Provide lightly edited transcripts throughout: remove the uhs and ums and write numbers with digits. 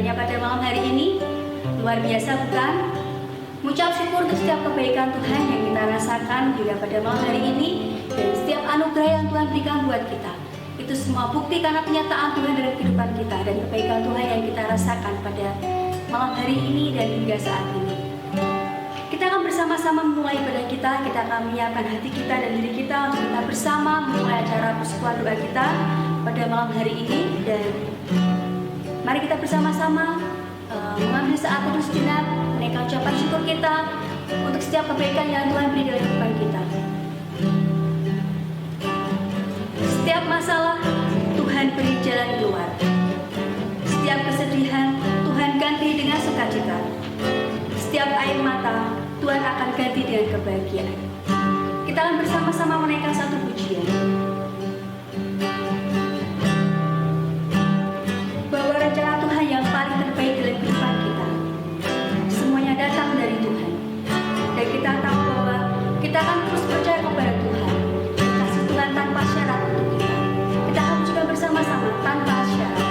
kiranya pada malam hari ini luar biasa bukan? Mengucap syukur untuk setiap kebaikan Tuhan yang kita rasakan juga pada malam hari ini, dan setiap anugerah yang Tuhan berikan buat kita. Itu semua bukti karena penyataan Tuhan dalam kehidupan kita dan kebaikan Tuhan yang kita rasakan pada malam hari ini dan hingga saat ini. Kita akan bersama-sama memulai ibadah kita akan menyiapkan hati kita dan diri kita untuk kita bersama memulai acara persekutuan doa kita pada malam hari ini. Dan mari kita bersama-sama mengambil saat teduh sejenak, menaikkan ucapan syukur kita untuk setiap kebaikan yang Tuhan beri dalam kehidupan kita. Setiap masalah Tuhan beri jalan keluar. Setiap kesedihan Tuhan ganti dengan sukacita. Setiap air mata Tuhan akan ganti dengan kebahagiaan. Kita akan bersama-sama menaikkan satu pujian. Bahwa rencana Tuhan yang paling terbaik dalam kehidupan kita, semuanya datang dari Tuhan. Dan kita tahu bahwa kita akan terus percaya kepada Tuhan. Kasih Tuhan tanpa syarat untuk kita. Kita akan juga bersama-sama tanpa syarat.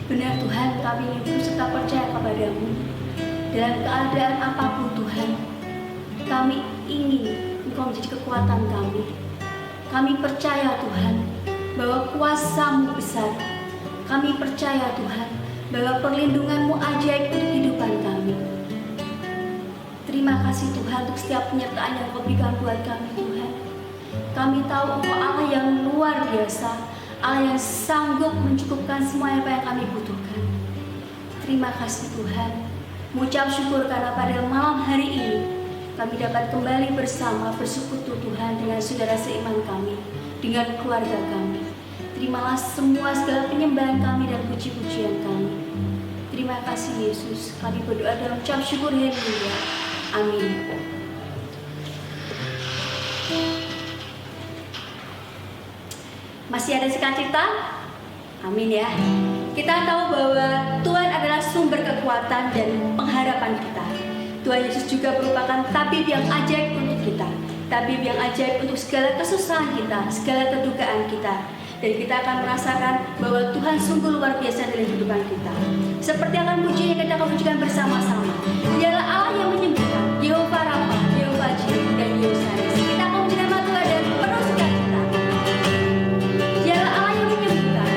Benar Tuhan, kami ingin terus tetap percaya kepadamu. Dalam keadaan apapun Tuhan, kami ingin Engkau menjadi kekuatan kami. Kami percaya Tuhan, bahwa kuasa-Mu besar. Kami percaya Tuhan, bahwa perlindungan-Mu ajaib untuk kehidupan kami. Terima kasih Tuhan untuk setiap penyertaan yang Kau berikan buat kami Tuhan. Kami tahu Engkau Allah yang luar biasa, Allah yang sanggup mencukupkan semua apa yang kami butuhkan. Terima kasih Tuhan. Mengucap syukur karena pada malam hari ini kami dapat kembali bersama bersekutu Tuhan dengan saudara seiman kami, dengan keluarga kami. Terimalah semua segala penyembahan kami dan puji-pujian kami. Terima kasih Yesus. Kami berdoa dalam ucap syukur haleluya. Amin. Masih ada sukacita? Amin ya. Kita tahu bahwa Tuhan adalah sumber kekuatan dan pengharapan kita. Tuhan Yesus juga merupakan tabib yang ajaib untuk kita. Tabib yang ajaib untuk segala kesusahan kita, segala kedukaan kita. Dan kita akan merasakan bahwa Tuhan sungguh luar biasa dalam kehidupan kita. Seperti akan pujian yang kita akan pujikan bersama-sama. Dialah Allah yang menyembuhkan, Yehova Rafa, Yehova Jireh, dan Yehosanes. Kita akan pujikan nama Tuhan dan penuh sukacita. Dialah Allah yang menyembuhkan.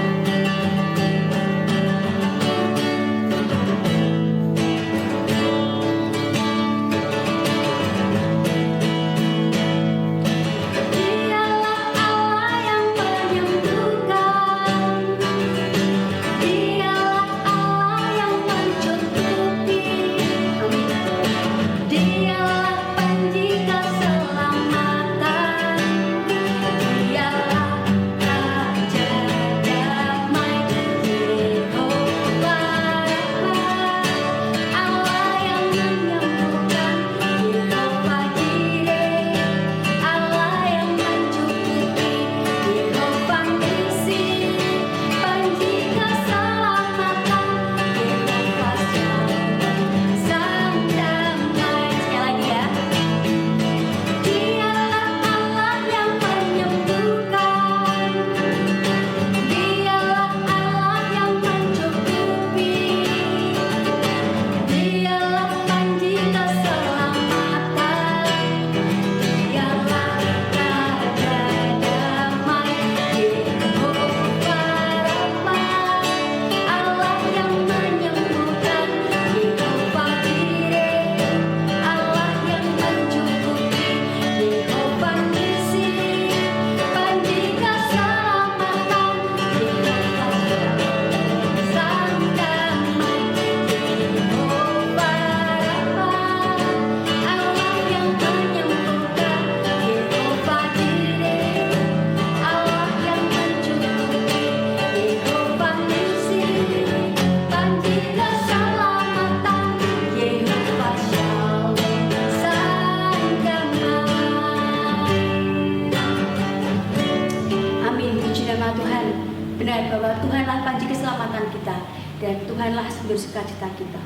Bahwa Tuhanlah panji keselamatan kita dan Tuhanlah sumber sukacita kita.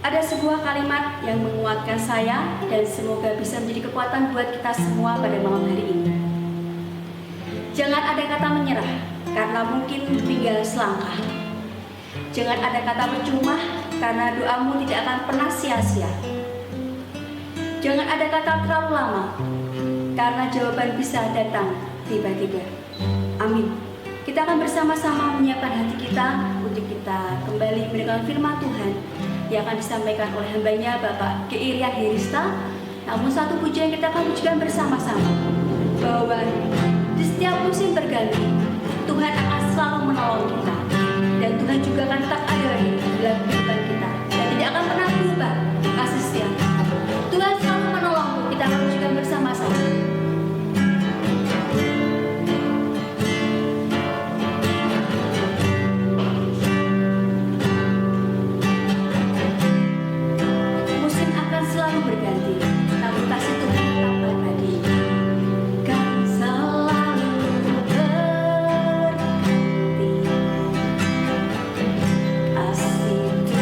Ada sebuah kalimat yang menguatkan saya dan semoga bisa menjadi kekuatan buat kita semua pada malam hari ini. Jangan ada kata menyerah karena mungkin tinggal selangkah. Jangan ada kata percuma karena doamu tidak akan pernah sia-sia. Jangan ada kata terlalu lama karena jawaban bisa datang tiba-tiba. Amin. Kita akan bersama-sama menyiapkan hati kita untuk kita kembali mendengar firman Tuhan yang akan disampaikan oleh hambanya Bapak Keirian Herista. Namun satu pujian kita akan pujikan bersama-sama bahwa di setiap musim berganti Tuhan akan selalu menolong kita dan Tuhan juga akan tetap ada dalam kehidupan kita dan tidak akan pernah berubah kasih setia. Tuhan selalu menolongmu. Kita akan pujikan bersama-sama. Kasih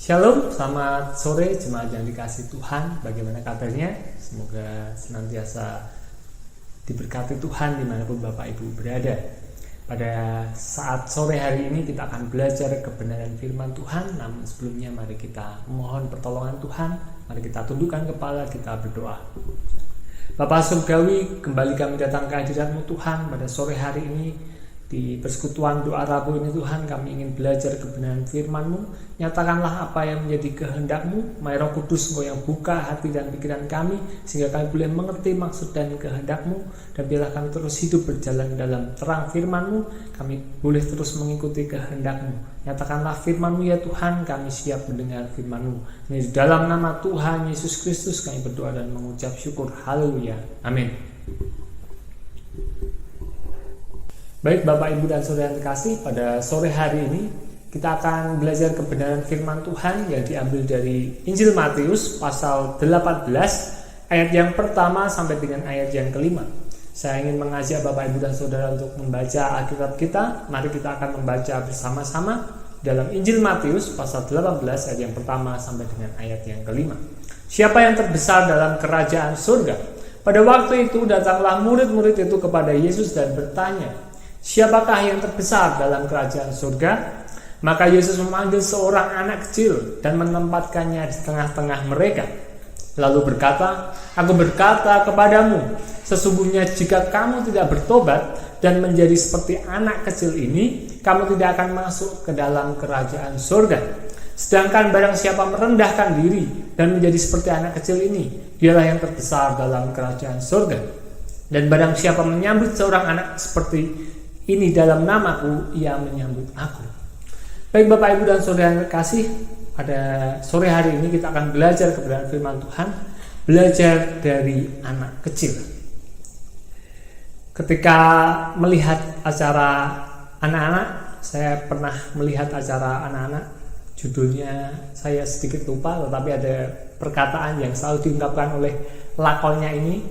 Shalom, selamat sore jemaat yang dikasihi Tuhan. Bagaimana kabarnya? Semoga senantiasa diberkati Tuhan dimanapun Bapak Ibu berada. Pada saat sore hari ini kita akan belajar kebenaran firman Tuhan. Namun sebelumnya mari kita mohon pertolongan Tuhan. Mari kita tundukkan kepala, kita berdoa. Bapa Surgawi, kembali kami datang ke hadirat-Mu Tuhan pada sore hari ini. Di persekutuan doa Rabu ini Tuhan, kami ingin belajar kebenaran firman-Mu. Nyatakanlah apa yang menjadi kehendak-Mu. Mai Roh Kudus, Engkau yang buka hati dan pikiran kami, sehingga kami boleh mengerti maksud dan kehendak-Mu. Dan biarlah kami terus hidup berjalan dalam terang firman-Mu. Kami boleh terus mengikuti kehendak-Mu. Nyatakanlah firman-Mu ya Tuhan, kami siap mendengar firman-Mu. Ini di dalam nama Tuhan Yesus Kristus kami berdoa dan mengucap syukur. Haleluya. Amin. Baik Bapak Ibu dan Saudara yang terkasih, pada sore hari ini kita akan belajar kebenaran firman Tuhan yang diambil dari Injil Matius pasal 18 ayat yang pertama sampai dengan ayat yang kelima. Saya ingin mengajak Bapak Ibu dan Saudara untuk membaca Alkitab kita. Mari kita akan membaca bersama-sama dalam Injil Matius pasal 18 ayat yang pertama sampai dengan ayat yang kelima. Siapa yang terbesar dalam kerajaan surga? Pada waktu itu datanglah murid-murid itu kepada Yesus dan bertanya, siapakah yang terbesar dalam kerajaan surga? Maka Yesus memanggil seorang anak kecil dan menempatkannya di tengah-tengah mereka. Lalu berkata, aku berkata kepadamu, sesungguhnya jika kamu tidak bertobat dan menjadi seperti anak kecil ini, kamu tidak akan masuk ke dalam kerajaan surga. Sedangkan barang siapa merendahkan diri dan menjadi seperti anak kecil ini, dialah yang terbesar dalam kerajaan surga. Dan barang siapa menyambut seorang anak seperti ini dalam namaku, ia menyambut aku. Baik Bapak Ibu dan Saudara yang terkasih, pada sore hari ini kita akan belajar kebenaran firman Tuhan, belajar dari anak kecil. Ketika melihat acara anak-anak, saya pernah melihat acara anak-anak, judulnya saya sedikit lupa, tetapi ada perkataan yang selalu diungkapkan oleh lakonnya ini,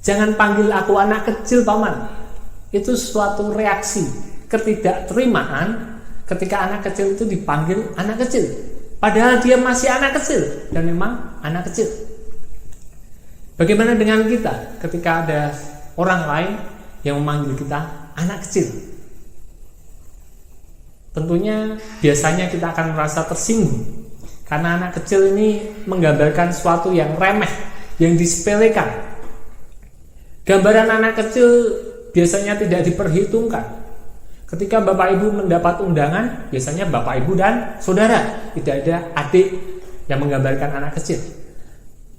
jangan panggil aku anak kecil Paman. Itu suatu reaksi ketidakterimaan ketika anak kecil itu dipanggil anak kecil, padahal dia masih anak kecil dan memang anak kecil. Bagaimana dengan kita ketika ada orang lain yang memanggil kita anak kecil? Tentunya biasanya kita akan merasa tersinggung karena anak kecil ini menggambarkan sesuatu yang remeh, yang disepelekan. Gambaran anak kecil biasanya tidak diperhitungkan. Ketika Bapak Ibu mendapat undangan, biasanya Bapak Ibu dan Saudara, tidak ada adik yang menggambarkan anak kecil.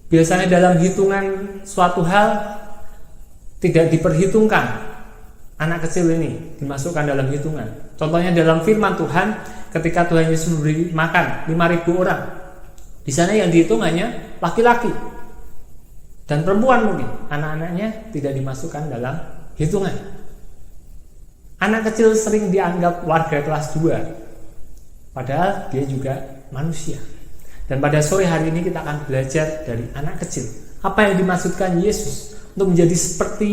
Biasanya dalam hitungan suatu hal tidak diperhitungkan anak kecil ini dimasukkan dalam hitungan. Contohnya dalam firman Tuhan, ketika Tuhan Yesus memberi makan 5.000 orang, di sana yang dihitung hanya laki-laki dan perempuan, mungkin anak-anaknya tidak dimasukkan dalam hitungan. Anak kecil sering dianggap warga kelas 2, padahal dia juga manusia. Dan pada sore hari ini kita akan belajar dari anak kecil. Apa yang dimaksudkan Yesus untuk menjadi seperti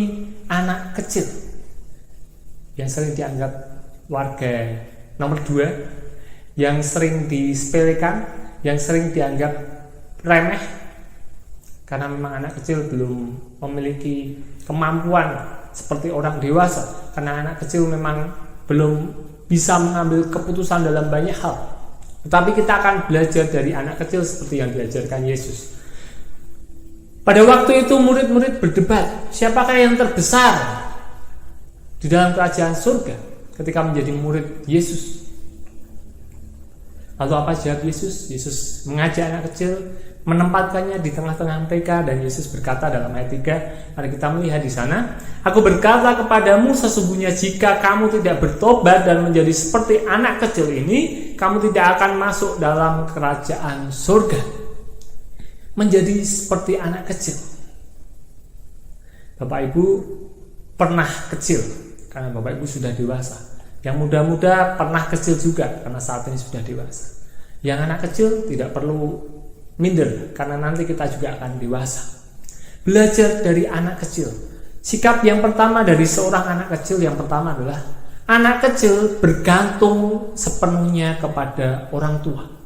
anak kecil yang sering dianggap warga nomor 2, yang sering disepelekan, yang sering dianggap remeh, karena memang anak kecil belum memiliki kemampuan seperti orang dewasa, karena anak kecil memang belum bisa mengambil keputusan dalam banyak hal. Tetapi kita akan belajar dari anak kecil seperti yang diajarkan Yesus. Pada waktu itu murid-murid berdebat, siapakah yang terbesar di dalam kerajaan surga ketika menjadi murid Yesus. Lalu apa jawab Yesus? Yesus mengajak anak kecil, menempatkannya di tengah-tengah mereka, dan Yesus berkata dalam ayat 3, mari kita melihat di sana, aku berkata kepadamu, sesungguhnya jika kamu tidak bertobat dan menjadi seperti anak kecil ini, kamu tidak akan masuk dalam kerajaan surga. Menjadi seperti anak kecil. Bapak Ibu pernah kecil karena Bapak Ibu sudah dewasa. Yang muda-muda pernah kecil juga karena saat ini sudah dewasa. Yang anak kecil tidak perlu minder karena nanti kita juga akan dewasa. Belajar dari anak kecil. Sikap yang pertama dari seorang anak kecil yang pertama adalah anak kecil bergantung sepenuhnya kepada orang tua.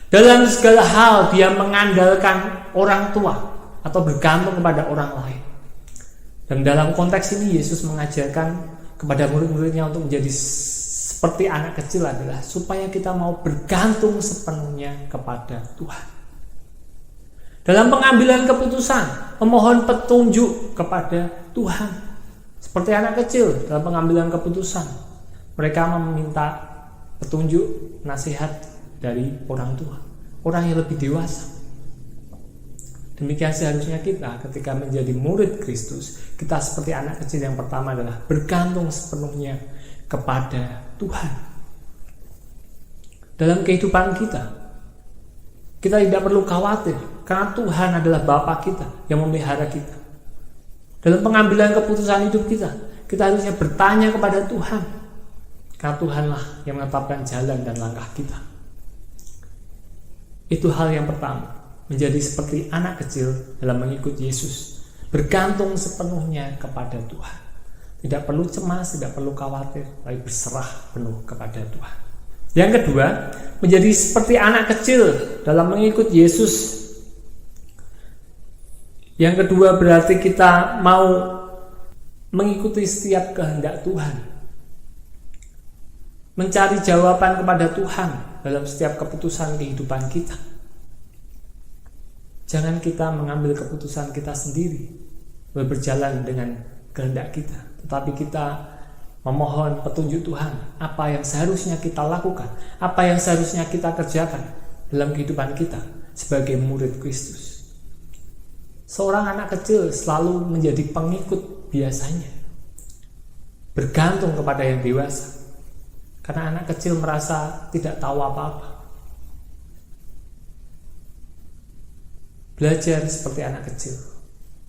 Dalam segala hal dia mengandalkan orang tua atau bergantung kepada orang lain. Dan dalam konteks ini Yesus mengajarkan kepada murid-muridnya untuk menjadi seperti anak kecil adalah supaya kita mau bergantung sepenuhnya kepada Tuhan. Dalam pengambilan keputusan, memohon petunjuk kepada Tuhan. Seperti anak kecil dalam pengambilan keputusan, mereka meminta petunjuk, nasihat dari orang tua, orang yang lebih dewasa. Demikian seharusnya kita ketika menjadi murid Kristus, kita seperti anak kecil yang pertama adalah bergantung sepenuhnya kepada Tuhan. Dalam kehidupan kita tidak perlu khawatir karena Tuhan adalah Bapa kita yang memelihara kita. Dalam pengambilan keputusan hidup kita harusnya bertanya kepada Tuhan, karena Tuhanlah yang menetapkan jalan dan langkah kita. Itu hal yang pertama, menjadi seperti anak kecil dalam mengikut Yesus, bergantung sepenuhnya kepada Tuhan. Tidak perlu cemas, tidak perlu khawatir, tapi berserah penuh kepada Tuhan. Yang kedua, menjadi seperti anak kecil dalam mengikut Yesus. Yang kedua berarti kita mau mengikuti setiap kehendak Tuhan, mencari jawaban kepada Tuhan dalam setiap keputusan kehidupan kita. Jangan kita mengambil keputusan kita sendiri, berjalan dengan kehendak kita, tetapi kita memohon petunjuk Tuhan, apa yang seharusnya kita lakukan, apa yang seharusnya kita kerjakan dalam kehidupan kita sebagai murid Kristus. Seorang anak kecil selalu menjadi pengikut biasanya, bergantung kepada yang dewasa, karena anak kecil merasa tidak tahu apa-apa. Belajar seperti anak kecil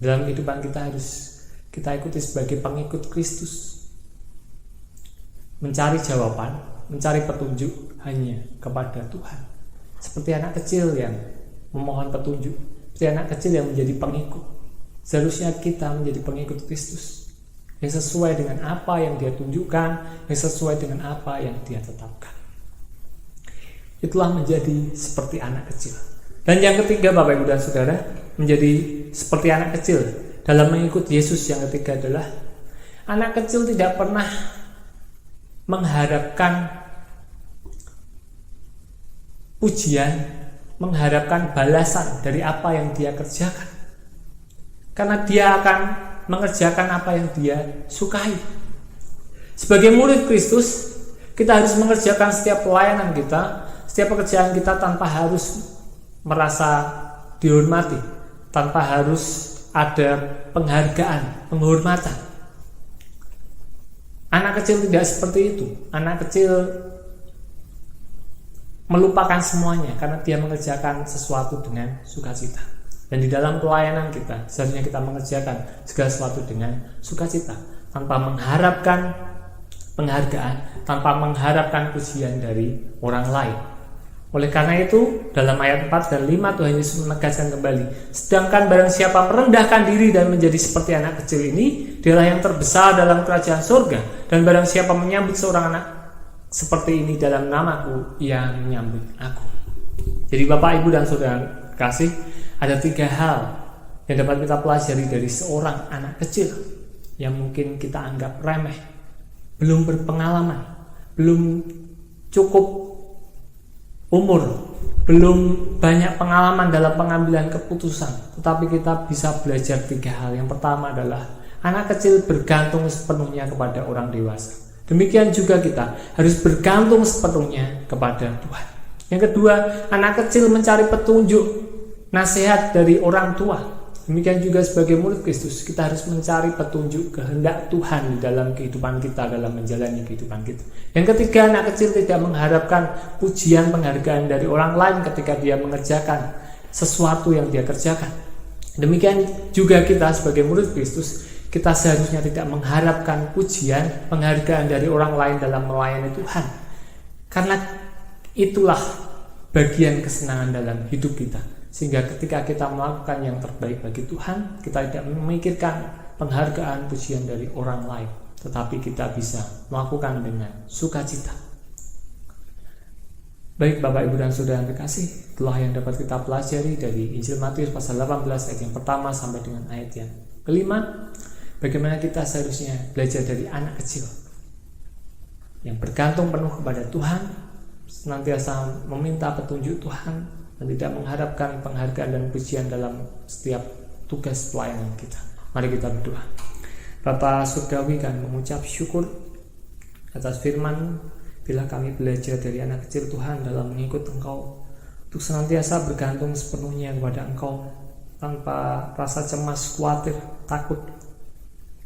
dalam kehidupan kita harus kita ikuti sebagai pengikut Kristus, mencari jawaban, mencari petunjuk hanya kepada Tuhan. Seperti anak kecil yang memohon petunjuk, seperti anak kecil yang menjadi pengikut. Seharusnya kita menjadi pengikut Kristus yang sesuai dengan apa yang Dia tunjukkan, yang sesuai dengan apa yang Dia tetapkan. Itulah menjadi seperti anak kecil. Dan yang ketiga, Bapak Ibu dan Saudara, menjadi seperti anak kecil dalam mengikut Yesus yang ketiga adalah anak kecil tidak pernah mengharapkan pujian, mengharapkan balasan dari apa yang dia kerjakan, karena dia akan mengerjakan apa yang dia sukai. Sebagai murid Kristus, kita harus mengerjakan setiap pelayanan kita, setiap pekerjaan kita tanpa harus merasa dihormati, tanpa harus ada penghargaan, penghormatan. Anak kecil tidak seperti itu. Anak kecil melupakan semuanya karena dia mengerjakan sesuatu dengan sukacita. Dan di dalam pelayanan kita, seharusnya kita mengerjakan segala sesuatu dengan sukacita, tanpa mengharapkan penghargaan, tanpa mengharapkan pujian dari orang lain. Oleh karena itu, dalam ayat 4 dan 5 Tuhan Yesus menegaskan kembali, sedangkan barang siapa merendahkan diri dan menjadi seperti anak kecil ini, dialah yang terbesar dalam kerajaan surga. Dan barang siapa menyambut seorang anak seperti ini dalam namaku, ia menyambut aku. Jadi Bapak, Ibu, dan Saudara kasih, ada 3 hal yang dapat kita pelajari dari seorang anak kecil yang mungkin kita anggap remeh, belum berpengalaman, belum cukup umur, belum banyak pengalaman dalam pengambilan keputusan, tetapi kita bisa belajar 3 hal. Yang pertama adalah anak kecil bergantung sepenuhnya kepada orang dewasa. Demikian juga kita harus bergantung sepenuhnya kepada Tuhan. Yang kedua, anak kecil mencari petunjuk, nasihat dari orang tua. Demikian juga sebagai murid Kristus, kita harus mencari petunjuk kehendak Tuhan di dalam kehidupan kita, dalam menjalani kehidupan kita. Yang ketiga, anak kecil tidak mengharapkan pujian, penghargaan dari orang lain ketika dia mengerjakan sesuatu yang dia kerjakan. Demikian juga kita sebagai murid Kristus, kita seharusnya tidak mengharapkan pujian, penghargaan dari orang lain dalam melayani Tuhan. Karena itulah bagian kesenangan dalam hidup kita. Sehingga ketika kita melakukan yang terbaik bagi Tuhan, kita tidak memikirkan penghargaan, pujian dari orang lain, tetapi kita bisa melakukan dengan sukacita. Baik Bapak Ibu dan Saudara yang terkasih, itulah yang dapat kita pelajari dari Injil Matius pasal 18 ayat yang pertama sampai dengan ayat yang kelima. Bagaimana kita seharusnya belajar dari anak kecil yang bergantung penuh kepada Tuhan, senantiasa meminta petunjuk Tuhan, dan tidak mengharapkan penghargaan dan pujian dalam setiap tugas pelayanan kita. Mari kita berdoa. Bapa surgawi, kami mengucap syukur atas firman. Bila kami belajar dari anak kecil Tuhan dalam mengikut Engkau, untuk senantiasa bergantung sepenuhnya kepada Engkau, tanpa rasa cemas, khawatir, takut,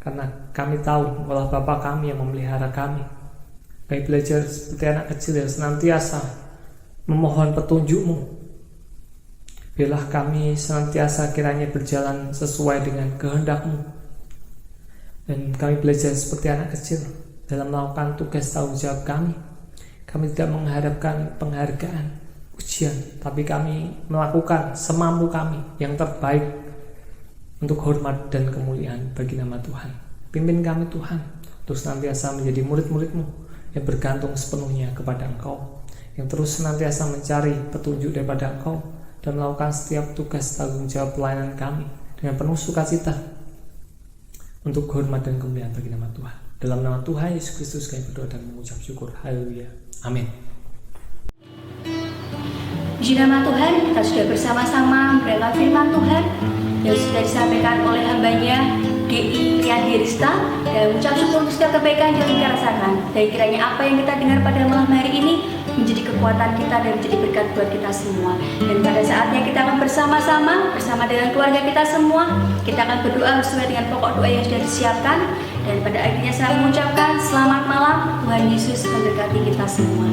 karena kami tahu bahwa Bapa kami yang memelihara kami. Kami belajar seperti anak kecil yang senantiasa memohon petunjuk-Mu. Biarlah kami senantiasa kiranya berjalan sesuai dengan kehendak-Mu. Dan kami belajar seperti anak kecil dalam melakukan tugas tanggung jawab kami. Kami tidak mengharapkan penghargaan, pujian, tapi kami melakukan semampu kami yang terbaik untuk hormat dan kemuliaan bagi nama Tuhan. Pimpin kami Tuhan, untuk senantiasa menjadi murid-murid-Mu yang bergantung sepenuhnya kepada Engkau, yang terus senantiasa mencari petunjuk daripada Engkau dan melakukan setiap tugas tanggung jawab pelayanan kami dengan penuh sukacita untuk hormat dan kemuliaan bagi nama Tuhan. Dalam nama Tuhan Yesus Kristus kami berdoa dan mengucap syukur. Haleluya. Amin. Puji nama Tuhan, kita sudah bersama-sama mendengar firman Tuhan yang sudah disampaikan oleh hambanya DI Rian Hirista, dan mengucap syukur untuk setiap kebaikan yang kita rasakan. Dan kiranya apa yang kita dengar pada malam hari ini menjadi kekuatan kita dan menjadi berkat buat kita semua. Dan pada saatnya kita akan bersama-sama bersama dengan keluarga kita semua, kita akan berdoa sesuai dengan pokok doa yang sudah disiapkan. Dan pada akhirnya saya mengucapkan selamat malam, Tuhan Yesus memberkati kita semua.